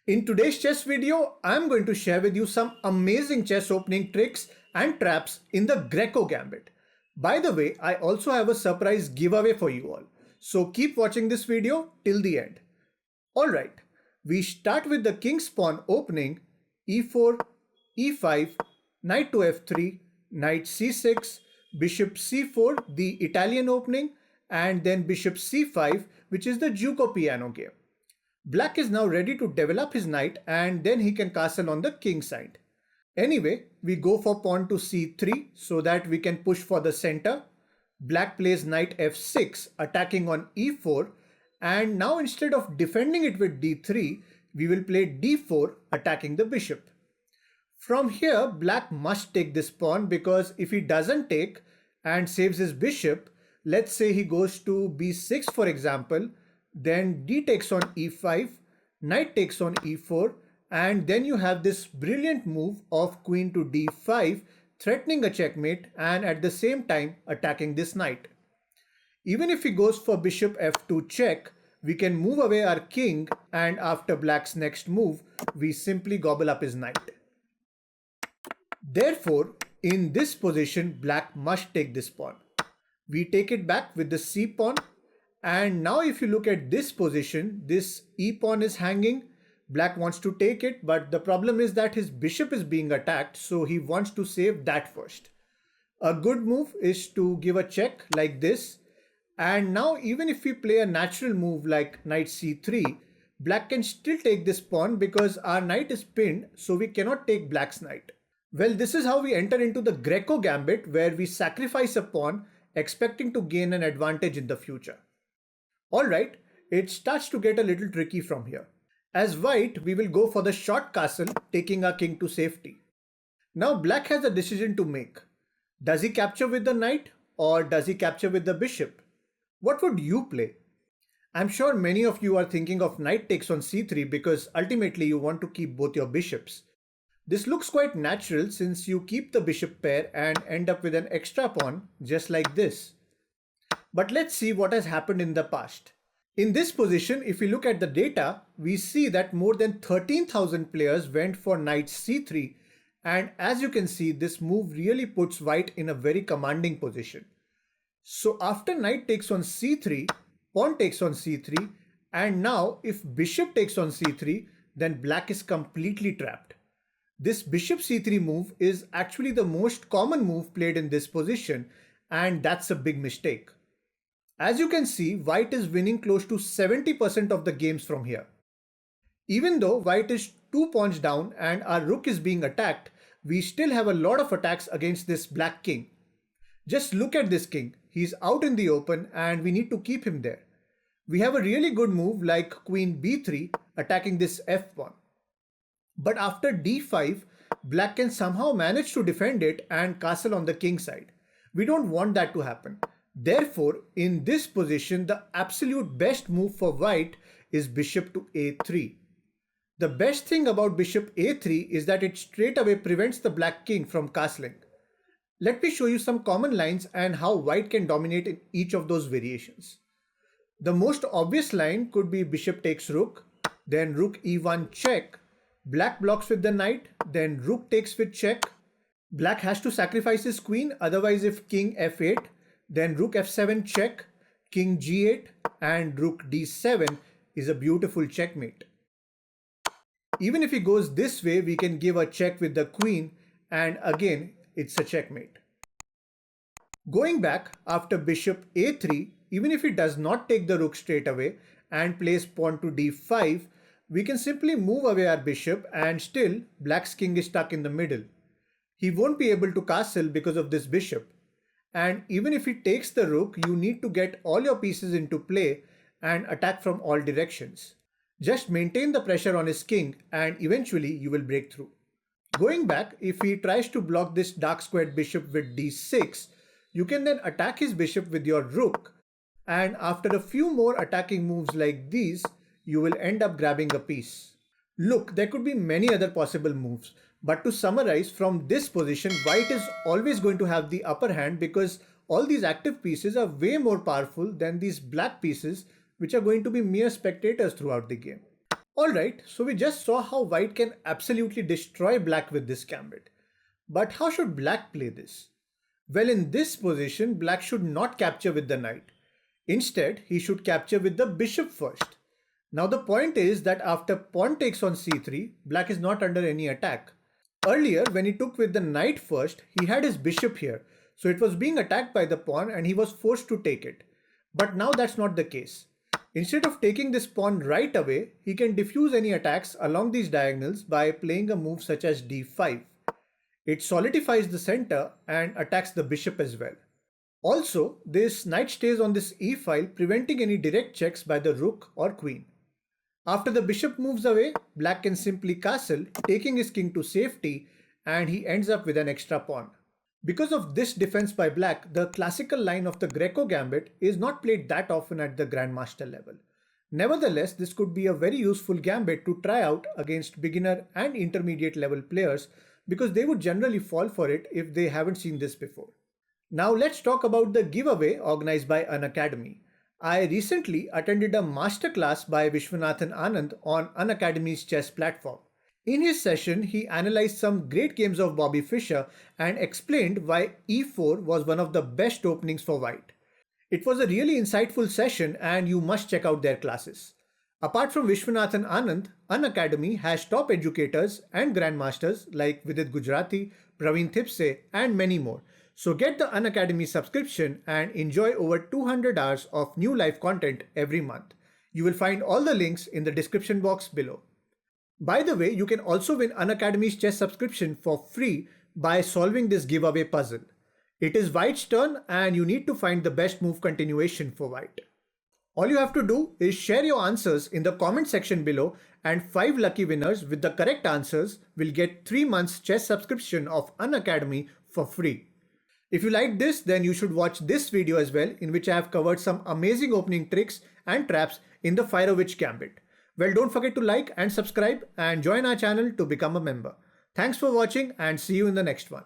In today's chess video, I'm going to share with you some amazing chess opening tricks and traps in the Greco Gambit. By the way, I also have a surprise giveaway for you all. So keep watching this video till the end. Alright, we start with the king's pawn opening, e4, e5, knight to f3, knight c6, bishop c4, the Italian opening, and then bishop c5, which is the Juco piano game. Black is now ready to develop his knight and then he can castle on the king side. Anyway, we go for pawn to c3 so that we can push for the center. Black plays knight f6 attacking on e4, and now instead of defending it with d3, we will play d4 attacking the bishop. From here, Black must take this pawn because if he doesn't take and saves his bishop, let's say he goes to b6 for example, then d takes on e5, knight takes on e4, and then you have this brilliant move of queen to d5, threatening a checkmate and at the same time attacking this knight. Even if he goes for bishop f2 check, we can move away our king, and after Black's next move, we simply gobble up his knight. Therefore, in this position, Black must take this pawn. We take it back with the c pawn. And now if you look at this position, this e-pawn is hanging. Black wants to take it, but the problem is that his bishop is being attacked, so he wants to save that first. A good move is to give a check like this. And now even if we play a natural move like knight c3, Black can still take this pawn because our knight is pinned, so we cannot take Black's knight. Well, this is how we enter into the Greco Gambit, where we sacrifice a pawn expecting to gain an advantage in the future. Alright, it starts to get a little tricky from here. As white, we will go for the short castle, taking our king to safety. Now Black has a decision to make. Does he capture with the knight or does he capture with the bishop? What would you play? I'm sure many of you are thinking of knight takes on c3 because ultimately you want to keep both your bishops. This looks quite natural since you keep the bishop pair and end up with an extra pawn just like this. But let's see what has happened in the past. In this position, if we look at the data, we see that more than 13,000 players went for knight c3, and as you can see, this move really puts white in a very commanding position. So after knight takes on c3, pawn takes on c3, and now if bishop takes on c3, then Black is completely trapped. This bishop c3 move is actually the most common move played in this position, and that's a big mistake. As you can see, white is winning close to 70% of the games from here. Even though white is 2 pawns down and our rook is being attacked, we still have a lot of attacks against this black king. Just look at this king. He's out in the open and we need to keep him there. We have a really good move like queen b3 attacking this f pawn. But after d5, Black can somehow manage to defend it and castle on the king side. We don't want that to happen. Therefore, in this position, the absolute best move for white is bishop to a3. The best thing about bishop a3 is that it straight away prevents the black king from castling. Let me show you some common lines and how white can dominate in each of those variations. The most obvious line could be bishop takes rook, then rook e1 check, Black blocks with the knight, then rook takes with check. Black has to sacrifice his queen, otherwise if king f8, then rook f7 check, king g8, and rook d7 is a beautiful checkmate. Even if he goes this way, we can give a check with the queen, and again it's a checkmate. Going back, after bishop a3, even if he does not take the rook straight away and plays pawn to d5, we can simply move away our bishop and still Black's king is stuck in the middle. He won't be able to castle because of this bishop. And even if he takes the rook, you need to get all your pieces into play and attack from all directions. Just maintain the pressure on his king and eventually you will break through. Going back, if he tries to block this dark squared bishop with d6, you can then attack his bishop with your rook, and after a few more attacking moves like these, you will end up grabbing a piece. Look, there could be many other possible moves, but to summarize, from this position, white is always going to have the upper hand because all these active pieces are way more powerful than these black pieces which are going to be mere spectators throughout the game. Alright, so we just saw how white can absolutely destroy black with this gambit. But how should black play this? Well, in this position, black should not capture with the knight. Instead, he should capture with the bishop first. Now the point is that after pawn takes on c3, black is not under any attack. Earlier, when he took with the knight first, he had his bishop here, so it was being attacked by the pawn and he was forced to take it. But now that's not the case. Instead of taking this pawn right away, he can diffuse any attacks along these diagonals by playing a move such as d5. It solidifies the center and attacks the bishop as well. Also, this knight stays on this e file, preventing any direct checks by the rook or queen. After the bishop moves away, black can simply castle, taking his king to safety, and he ends up with an extra pawn. Because of this defense by black, the classical line of the Greco Gambit is not played that often at the Grandmaster level. Nevertheless, this could be a very useful gambit to try out against beginner and intermediate level players because they would generally fall for it if they haven't seen this before. Now let's talk about the giveaway organized by Unacademy. I recently attended a masterclass by Vishwanathan Anand on Unacademy's chess platform. In his session, he analyzed some great games of Bobby Fischer and explained why e4 was one of the best openings for white. It was a really insightful session and you must check out their classes. Apart from Vishwanathan Anand, Unacademy has top educators and grandmasters like Vidit Gujarati, Praveen Thipse and many more. So get the Unacademy subscription and enjoy over 200 hours of new live content every month. You will find all the links in the description box below. By the way, you can also win Unacademy's chess subscription for free by solving this giveaway puzzle. It is white's turn and you need to find the best move continuation for white. All you have to do is share your answers in the comment section below and 5 lucky winners with the correct answers will get 3 months chess subscription of Unacademy for free. If you like this, then you should watch this video as well, in which I have covered some amazing opening tricks and traps in the Fire-Witch Gambit. Well, don't forget to like and subscribe and join our channel to become a member. Thanks for watching and see you in the next one.